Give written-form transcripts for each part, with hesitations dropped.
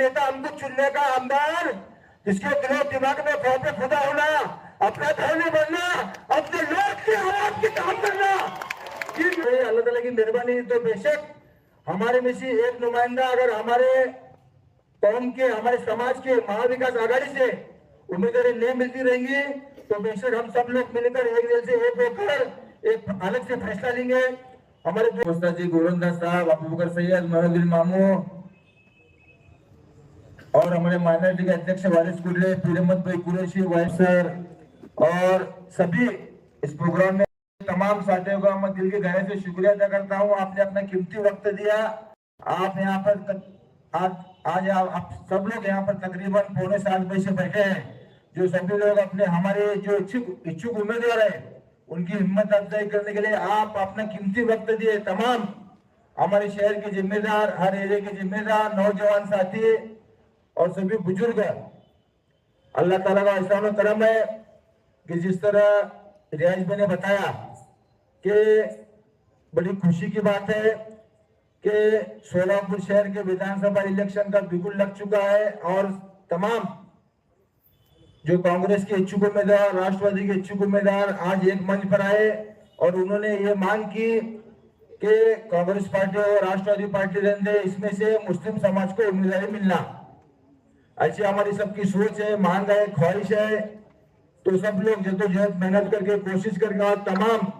नेता हमको चुनने का आमदार, जिसके दिलो दिमाग में फौपे खुदा होना, अपना धर्म बनना, अपने लोग की आवाज की काम करना। अल्लाह ताला की मेहरबानी। तो बेशक हमारे में से एक नुमाइंदा अगर हमारे कौम के, हमारे समाज के महाविकास आघाड़ी से उम्मीदवारी नहीं मिलती रहेंगी, तो बेशक हम सब लोग मिलकर एक दिल से एक होकर एक अलग से फैसला लेंगे। हमारे दोस्त जी गोलंदाज साहब, अबू बकर सैयद, मोहम्मद मामू और हमारे माइनॉरिटी के अध्यक्ष वारिस कुर्रे, पीर अहमद भाई कुरैशी, वाइस सर और सभी इस प्रोग्राम में तमाम साथियों का मैं दिल के गहरे से शुक्रिया अदा करता हूँ। आपने अपना कीमती वक्त दिया। आप यहाँ पर आज आप सब लोग यहाँ पर तकरीबन 7:45 से बैठे हैं। जो सभी लोग अपने हमारे जो इच्छुक उम्मीदवार है उनकी हिम्मत अफजाई करने के लिए आप अपना कीमती वक्त दिए। तमाम हमारे शहर के जिम्मेदार, हर एरिया के जिम्मेदार, नौजवान साथी और सभी बुजुर्ग, अल्लाह ताला का एहसान और करम है कि जिस तरह रियाज भाई ने बताया कि बड़ी खुशी की बात है कि सोलापुर शहर के विधानसभा इलेक्शन का बिगुल लग चुका है और तमाम जो कांग्रेस के इच्छुक उम्मीदवार, राष्ट्रवादी के इच्छुक उम्मीदवार आज एक मंच पर आए और उन्होंने ये मांग की कि कांग्रेस पार्टी और राष्ट्रवादी पार्टी रहने इसमें से मुस्लिम समाज को उम्मीदवारी मिलना। ऐसी हमारी सबकी सोच है, मांग है, ख्वाहिश है। तो सब लोग जद्दोजहद मेहनत करके, कोशिश करके, और तमाम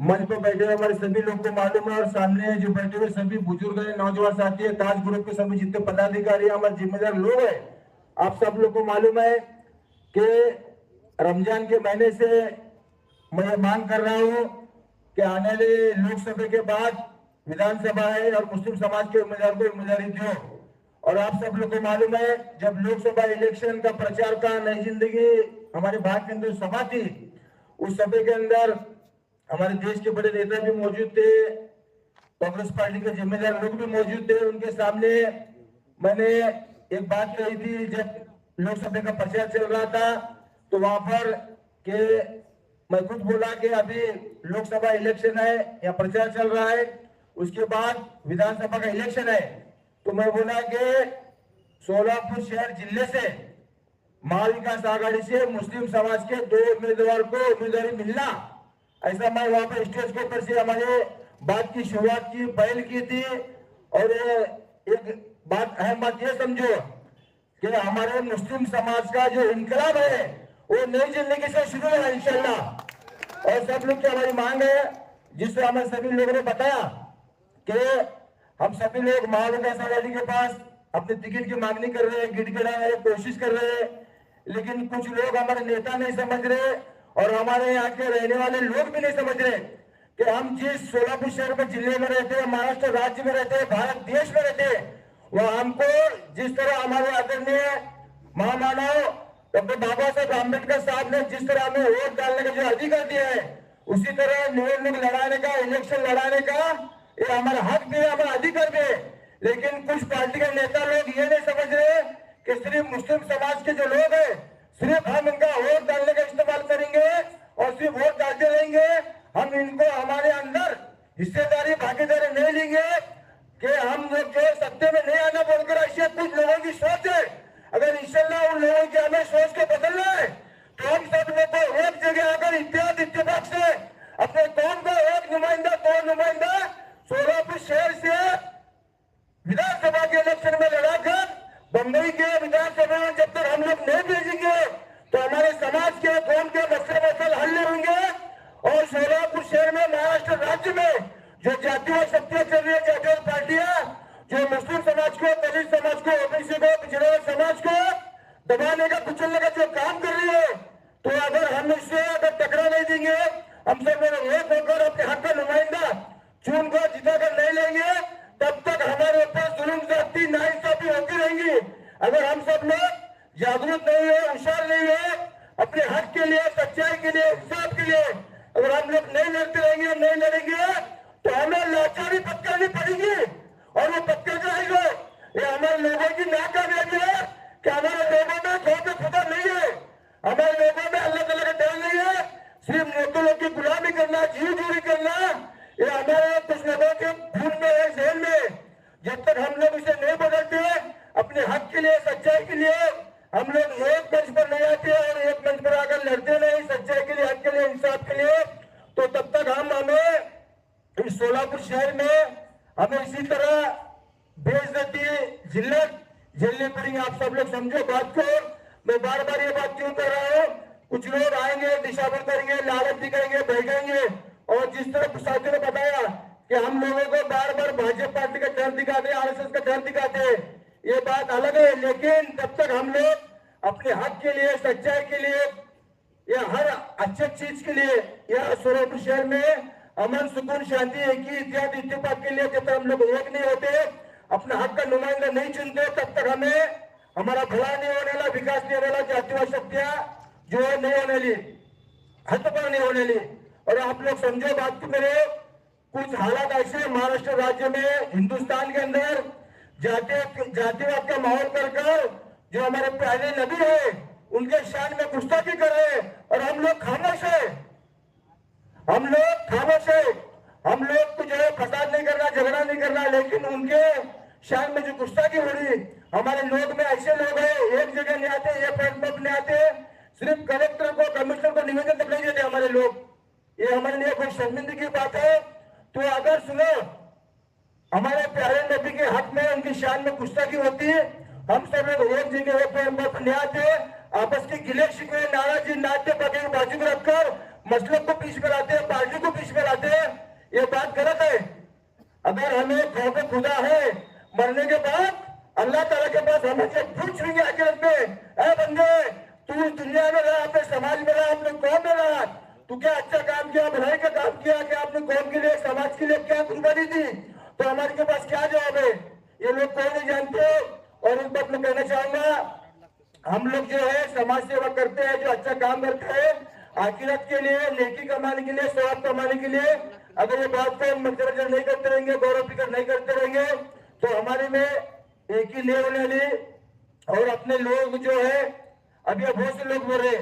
मंच पर बैठे हुए हमारे सभी लोग को मालूम है और सामने जो बैठे हुए सभी बुजुर्ग है, नौजवान साथी है, ताज ग्रुप के सभी जितने पदाधिकारी, हमारे जिम्मेदार लोग है, आप सब लोग को मालूम है कि रमजान के महीने से मैं मांग कर रहा हूँ कि आने वाले लोकसभा के बाद विधानसभा है और मुस्लिम समाज के उम्मीदवार को उम्मीदवारी दो। और आप सब लोग को मालूम है जब लोकसभा इलेक्शन का प्रचार का नई जिंदगी हमारे भारत के अंदर सभा थी, उस सभा के अंदर हमारे देश के बड़े नेता भी मौजूद थे, कांग्रेस पार्टी के जिम्मेदार लोग भी मौजूद थे। उनके सामने मैंने एक बात कही थी, जब लोकसभा का प्रचार चल रहा था तो वहां पर के मैं खुद बोला कि अभी लोकसभा इलेक्शन है या प्रचार चल रहा है, उसके बाद विधानसभा का इलेक्शन है, तो मैं बोला कि सोलापुर शहर जिले से महाविकास आघाड़ी से मुस्लिम समाज के 2 उम्मीदवार को उम्मीदवारी मिलना, ऐसा मैं वहां पर स्टेज के ऊपर से हमारे बात की शुरुआत की, पहल की थी। और एक बात, अहम बात ये समझो कि हमारे मुस्लिम समाज का जो इनकलाब है वो नई जिंदगी से शुरू है इंशाल्लाह। और सब लोग की हमारी मांग है, जिससे हमें सभी लोगों ने बताया कि हम सभी लोग महाविकास आघाड़ी के पास अपने टिकट की मांगनी कर रहे हैं, गिड़गिड़ा रहे, कोशिश कर रहे हैं, लेकिन कुछ लोग हमारे नेता नहीं समझ रहे और हमारे यहाँ के रहने वाले लोग भी नहीं समझ रहे कि हम जिस सोलापुर शहर में जिले में रहते हैं, महाराष्ट्र राज्य में रहते हैं, भारत देश में रहते हैं, वह हमको जिस तरह हमारे आदरणीय महामानव डॉक्टर बाबा साहब अम्बेडकर साहब ने जिस तरह हमें वोट डालने का जो अधिकार दिया है, उसी तरह निवडणूक लड़ाने का, इलेक्शन लड़ाने का ये हमारा हक भी है, हमारा अधिकार भी है। लेकिन कुछ पार्टी के नेता लोग ये नहीं समझ रहे कि सिर्फ मुस्लिम समाज के जो लोग हैं सिर्फ हम इनका वोट डालने का इस्तेमाल करेंगे और सिर्फ वोट डालते रहेंगे, हम इनको हमारे अंदर हिस्सेदारी, भागीदारी नहीं लेंगे कि हम लोग जो सत्ते में नहीं आना बोलकर, ऐसे कुछ लोगों की सोच है। अगर इंशाल्लाह उन लोगों की हमें सोच को बदलना है तो हम सब लोग को एक जगह आकर इत्तेफाक से अपने कौम का एक नुमाइंदा, 2 नुमाइंदा सोलापुर शहर से विधानसभा के इलेक्शन में लड़ाकर बंबई के विधानसभा में जब तक हम लोग नहीं भेजेंगे तो हमारे समाज के, कौम के मसले हल नहीं होंगे। और सोलापुर शहर में, महाराष्ट्र राज्य में जो जातीय शक्तियां चल रही है, जातीय पार्टियां जो मुस्लिम समाज को, दलित समाज को, ओबीसी को, पिछड़े समाज को दबाने का, कुचलने का जो काम कर रही है, तो अगर हम इससे अगर टकरा नहीं देंगे, हम सब लोग एक होकर अपने हक का नुमाइंदा चुन कर जिता कर नहीं लेंगे, तब तक हमारे ऊपर जुल्म, ज्यादती, नाइंसाफी होती रहेंगी। अगर हम सब लोग जागरूक नहीं है, होशियार नहीं है, अपने हक के लिए, सच्चाई के लिए, इंसाफ के लिए अगर हम लोग नहीं लड़ते रहेंगे, नहीं लड़ेंगे, तो हमें लाचारी पकड़नी पड़ेगी। और वो पक्के जाएगा, ये हमारे लोगों की नाकामयाबी है कि हमारे लोगों में खौफ खुदा नहीं है, हमारे लोगों में अल्लाह ताला का डर नहीं है, सिर्फ नेताओं की गुलामी करना, जीव चोरी करना, ये हमारे कुछ लोगों के खून में है, जहन में। जब तक हम लोग इसे नहीं बदलते, अपने हक हक के लिए, सच्चाई के लिए हम लोग एक मंच पर नहीं आते और एक मंच पर आकर लड़ते नहीं सच्चाई के लिए, हक के लिए, इंसाफ के लिए, तो तब तक हमें इस सोलापुर शहर में हमें इसी तरह बेइज्जती जिल्लत झेलनी पड़ेगी। आप सब लोग समझो बात को। मैं बार बार ये बात क्यों कर रहा हूँ, कुछ लोग आएंगे, दिशाभर करेंगे, लालच दिखाएंगे, भड़काएंगे, और जिस तरह साथियों ने बताया कि हम लोगों को बार बार भाजपा पार्टी का डर दिखाते, आरएसएस का डर दिखाते, ये बात अलग है। लेकिन तब तक हम लोग अपने हक के लिए, सच्चाई के लिए, या हर अच्छे चीज के लिए, या सोलापुर शहर में अमन, सुकून, शांति, एक ही इत्यादि इत्तेफाक के लिए जब तक हम लोग एक नहीं होते, अपना हक का नुमाइंदा नहीं चुनते, तब तक हमें हमारा भला नहीं होने वाला, विकास नहीं होने वाला, जातिवाद शक्तियां जो है नहीं होने ली, हद पर नहीं होने ली। और आप लोग समझो बात को, मेरे कुछ हालात ऐसे महाराष्ट्र राज्य में, हिंदुस्तान के अंदर जातिवाद का माहौल कर जो हमारे प्यारे नबी है उनके शान में गुस्ताखी कर रहे हैं, और हम लोग खामोश है, हम लोग खामोश है। हम लोग को जो है फसाद नहीं करना, झगड़ा नहीं करना, लेकिन उनके शान में जो गुस्ताखी हो रही, हमारे लोग में ऐसे लोग हैं, एक जगह नहीं आते, एक प्लेटफॉर्म नहीं आते, सिर्फ कलेक्टर को, कमिश्नर को निवेदन तक नहीं देते हमारे लोग। ये हमारे लिए कोई शर्मिंदगी की बात है। तो अगर सुनो, हमारे प्यारे नबी के हक में, उनकी शान में गुस्ताखी होती है, हम सब लोग एक जगह एक प्लेटफॉर्म नहीं आते, आपस के गिले शिकवे, नाराजी, नाट्य बाकी बाजू में रखकर मसलों को पीछे में लाते हैं, पार्टी को पीछे में लाते हैं, ये बात गलत है। अगर हमें खौफ खुदा है, मरने के बाद अल्लाह ताला के पास हमें पूछ लेंगे आखिरत में, ऐ बंदे तू दुनिया में रहा, अपने समाज में रहा, अपने कौम में रहा, तू क्या अच्छा काम किया, भलाई का काम किया, क्या अपने कौम के लिए, समाज के लिए क्या कुर्बानी दी, तो हमारे के पास क्या जवाब है? ये लोग कोई नहीं जानते। और इस बात में कहना चाहूंगा, हम लोग जो है समाज सेवा करते हैं, जो अच्छा काम करते हैं, आखिरत के लिए, नेकी कमाने के लिए, सवाब कमाने के लिए, अगर ये बात को मद्देनजर नहीं करते रहेंगे, गौरव फिक्र नहीं करते रहेंगे, तो हमारे में एक ही नहीं होने वाली। और अपने लोग जो है, अभी बहुत से लोग बोल रहे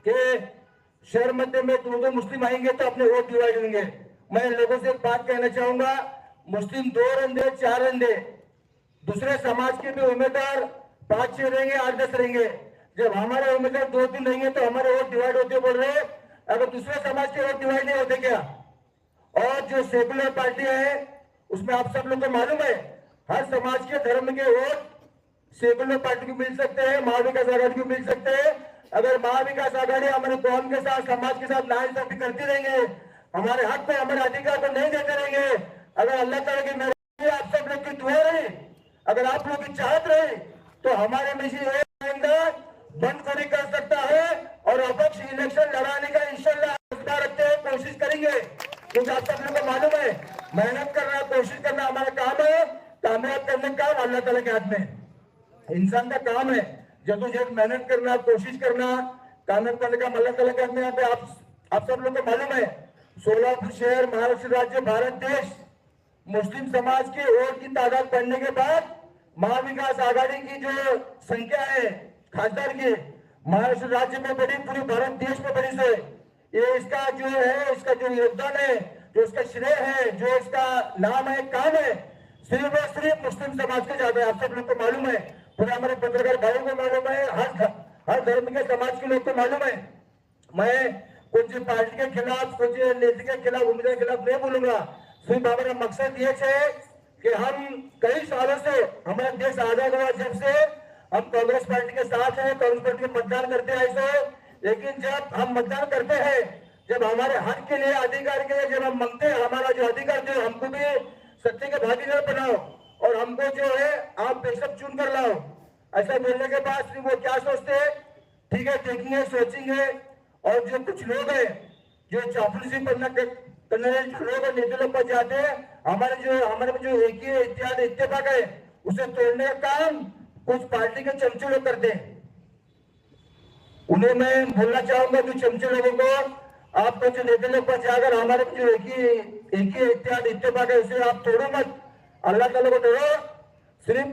कि शहर मध्य में दो मुस्लिम आएंगे तो अपने वोट डिवाइड होंगे। मैं लोगों से एक बात कहना चाहूंगा, मुस्लिम 2 रन दे, 4 रन दे, दूसरे समाज के भी उम्मीदवार 5-6 रहेंगे, 8-10 रहेंगे। जब हमारे उम्मीदवार 2-3 रहेंगे तो हमारे वोट डिवाइड होते बोल रहे, अगर दूसरे समाज के वोट डिवाइड नहीं होते क्या? और जो सेकुलर पार्टी है उसमें आप सब लोग को मालूम है, हर समाज के धर्म के वोट सेकुलर पार्टी को मिल सकते हैं, महाविकास आघाड़ी को मिल सकते हैं। अगर महाविकास आघाड़ी हमारे कौम के साथ, समाज के साथ नाइंसाफी करती रहेंगे, हमारे हक को, हमारे अधिकार को नहीं देते रहेंगे, अगर अल्लाह ताला की मेहरबानी, आप सब लोग की दुआ रही, अगर आप लोग की चाहत रही, तो हमारे में से बंदखोरी कर सकता है और अपक्ष इलेक्शन लड़ाने का इंशाल्लाह रखते हैं, कोशिश करेंगे। क्योंकि आप सब लोगों को मालूम है, मेहनत करना, कोशिश करना हमारा काम है, कामयाब करने का काम अल्लाह ताला के हाथ में, इंसान का काम है। जदोजहद मेहनत करना, कोशिश करना, कामयाब करने का अल्लाह ताला के हाथ में। यहाँ पे आप सब लोग को मालूम है, सोलापुर शहर, महाराष्ट्र राज्य, भारत देश, मुस्लिम समाज के वोट की तादाद बढ़ने के बाद महाविकास आघाड़ी की जो संख्या है खासदार की, महाराष्ट्र राज्य में बड़ी, पूरे भारत देश में बड़ी से, ये इसका जो है, इसका जो योगदान है, जो इसका श्रेय है, जो इसका नाम है, काम है, सिर्फ और सिर्फ मुस्लिम समाज के ज्यादा है। आप सब लोग को मालूम है, पूरे हमारे पत्रकार भाइयों को मालूम है, हर धर्म के समाज के लोग को मालूम है। मैं कुछ पार्टी के खिलाफ, कुछ नीति के खिलाफ, उम्मीदवार के खिलाफ नहीं बोलूंगा। सिर्फ हमारा मकसद ये है कि हम कई सालों से, हमारा देश आजाद हुआ जब से, हम कांग्रेस पार्टी के साथ हैं, कांग्रेस पार्टी में मतदान करते हैं ऐसे। लेकिन जब हम मतदान करते हैं, जब हमारे हक के लिए, अधिकार के लिए जब हम मांगते हैं, हमारा जो अधिकार, जो हमको भी सत्य के भागीदार बनाओ और हमको जो है आप बेशक चुन कर लाओ, ऐसा बोलने के बाद वो क्या सोचते हैं, ठीक है, देखेंगे, सोचेंगे। और जो कुछ लोग हैं जो चापलूसी करने लोग नेता लोग पर जाते हैं, हमारे में जो एक ही इत्यादि इत्तेफाक है उसे तोड़ने का काम कुछ पार्टी के चमचे लोग करते हैं। उन्हें मैं बोलना चाहूंगा कि चमचे लोगों को, आप जो नेता लोग पर जाकर हमारे जो एक ही इत्यादि इत्तेफाक है उसे आप तोड़ो मत, अल्लाह ताला को तोड़ो। सिर्फ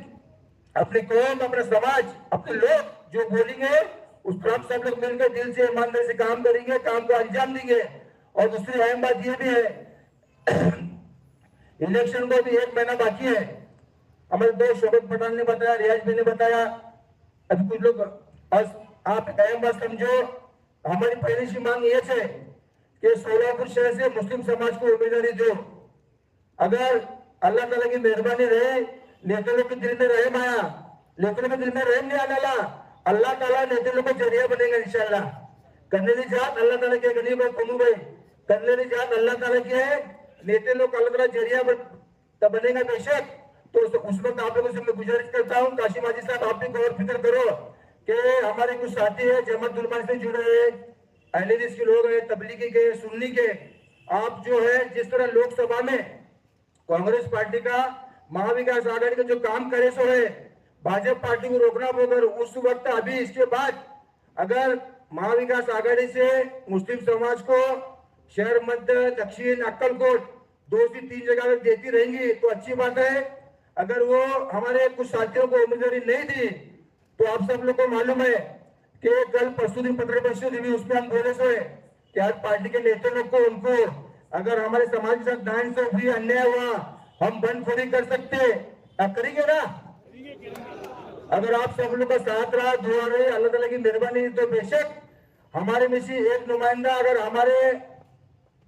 अपने कौम, अपने समाज, अपने लोग जो बोलेंगे उस पर हम सब लोग मिलकर दिल से, ईमानदारी से काम करेंगे, काम को अंजाम देंगे। और दूसरी अहम बात ये भी है, इलेक्शन को भी 1 महीना बाकी है। हमारे दोस्त शोभत पठान ने बताया, रियाज भाई ने बताया, अभी कुछ लोग। और आप कायम बात समझो, हमारी पहली सी मांग ये है कि सोलापुर शहर से मुस्लिम समाज को उम्मीदवारी दो। अगर अल्लाह ताला की मेहरबानी रहे, नेता लोग के दिल में रहे माया, नेता के दिल में रहम नहीं आने वाला, अल्लाह ताला नेता लोग को जरिया बनेगा इंशाल्लाह। करने की जात अल्लाह ताला के गरीब है कमू भाई, करने की जात अल्लाह ताला की है, नेता लोग का अल्लाह ताला जरिया बनेगा बेशक। तो उस वक्त आप लोगों से मैं गुजारिश करता हूँ, काशिम हाजी साहब आप भी गौर फिक्र करो कि हमारे कुछ साथी है जमात उलमा से जुड़े हैं, अहले हदीस के लोग हैं, तबलीगी के, सुन्नी के। आप जो है जिस तरह लोकसभा में कांग्रेस पार्टी का महाविकास आघाड़ी का जो काम करे सो है, भाजपा पार्टी को रोकना होगा। उस वक्त अभी इसके बाद अगर महाविकास आघाड़ी से मुस्लिम समाज को शहर मध्य, दक्षिण, अक्कलकोट 2 से 3 जगह देती रहेंगी तो अच्छी बात है। अगर वो हमारे कुछ साथियों को उम्मीदवारी नहीं दी तो आप सब लोग को मालूम है कि कल परसों दिन पत्र परिषद हुई, उसमें हम बोले सो है कि आज पार्टी के नेता लोग को उनको अगर हमारे समाज के साथ दान से भी अन्याय हुआ हम बंदखोरी कर सकते, आप करेंगे ना? अगर आप सब लोग का साथ रहा, दुआ रहे, अल्लाह ताला की मेहरबानी, तो बेशक हमारे में से एक नुमाइंदा अगर हमारे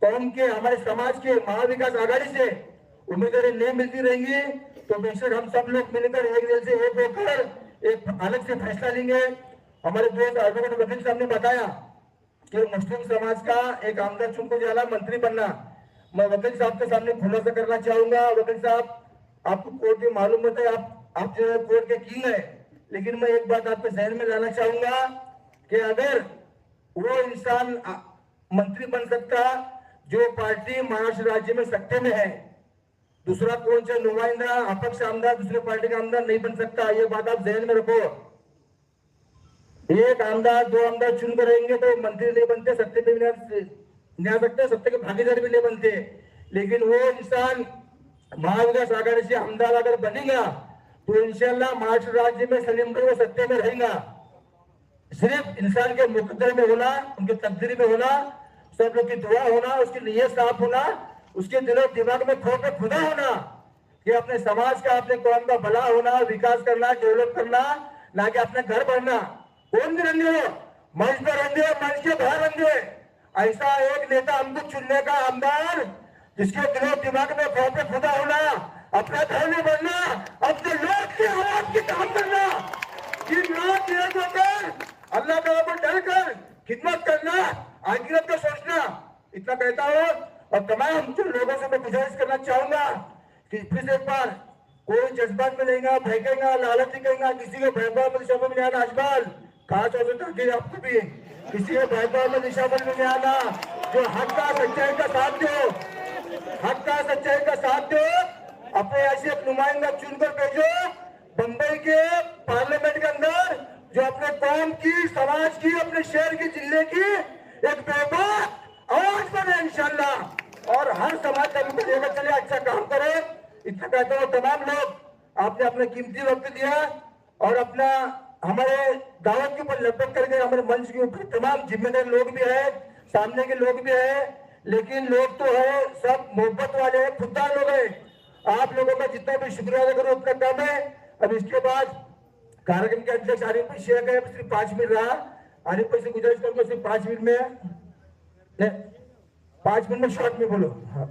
कौम के, हमारे समाज के महाविकास आघाड़ी से उम्मीदवारी नहीं मिलती रहेंगी तो बेशक हम सब लोग मिलकर एक दिल से एक होकर एक अलग से फैसला लेंगे। हमारे दोस्त एडवोकेट वकील साहब ने बताया कि मुस्लिम समाज का एक आमदार चुनकर जाला मंत्री बनना। मैं वकील साहब के सामने खुलासा करना चाहूंगा। वकील साहब, आपको कोर्ट में मालूम होता है, आप जो है कोर्ट के किंग है, लेकिन मैं एक बात आपके जहन में लाना चाहूंगा कि अगर वो इंसान मंत्री बन सकता जो पार्टी महाराष्ट्र राज्य में सत्ता में है, दूसरा कौन सा नुमाइंदा, अपक्ष आमदार दूसरे पार्टी का आमदार नहीं बन सकता। ये बात आप जहन में रखो। एक आमदार, 2 आमदार चुनकर रहेंगे तो मंत्री नहीं बनते, सत्ते पे नहीं आ सकते, सत्ते के भागीदार भी नहीं बनते। लेकिन वो इंसान महाविकास आघाड़ी से आमदार अगर बनेगा तो इंशाल्लाह महाराष्ट्र राज्य में सलीमगढ़ वो सत्ते में रहेगा। सिर्फ इंसान के मुकद्दर में होना, उनके तकदीर में होना, सब लोग की दुआ होना, उसकी नीयत साफ होना, उसके दिलो दिमाग में खौफ खुदा होना कि अपने समाज का, अपने कौम का भला होना, विकास करना, डेवलप करना, ना कि अपने घर बढ़ना। कौन भी रंगे हो, मंच पर रंगे, मंच के बाहर रंगे, ऐसा एक नेता हमको चुनने का आमदार जिसके दिलो दिमाग में खौफ खुदा होना, अपना घर नहीं बढ़ना, अपने लोग की आवाज की काम करना, दिन रात नियत होकर अल्लाह ताला को डर कर खिदमत करना, आखिरत का सोचना। इतना कहता हूँ और तमाम लोगों से मैं गुजारिश करना चाहूंगा कि फिर एक बार कोई जज्बात में लेगा, फेंकेगा, लालच दिखेगा, किसी के भयभाव में दिशा में आना, अजमाल खास तौर आपको भी किसी के भयभाव में दिशा में नहीं आना। जो हक का, सच्चाई का साथ दो, हक का, सच्चाई का साथ दो, अपने ऐसे एक नुमाइंदा चुनकर भेजो बंबई के पार्लियामेंट के अंदर, जो अपने कौम की, समाज की, अपने शहर की, जिले की एक बेबाक आवाज बने इंशाल्लाह, और हर समाज का भी लेकर चले, अच्छा काम करे। इतना कहता हूँ तमाम लोग, आपने अपना कीमती वक्त दिया और अपना हमारे दावत के ऊपर लपट करके हमारे मंच के ऊपर तमाम जिम्मेदार लोग भी है, सामने के लोग भी है, लेकिन लोग तो है सब मोहब्बत वाले हैं, खुददार लोग हैं। आप लोगों का जितना भी शुक्रिया अदा करो उतना कम है। अब इसके बाद कार्यक्रम के अध्यक्ष आरिफ भाई शेयर का सिर्फ 5 मिनट रहा, आरिफ भाई से गुजारिश करूंगा सिर्फ 5 मिनट में, 5 मिनट में शॉर्ट में बोलो। हाँ।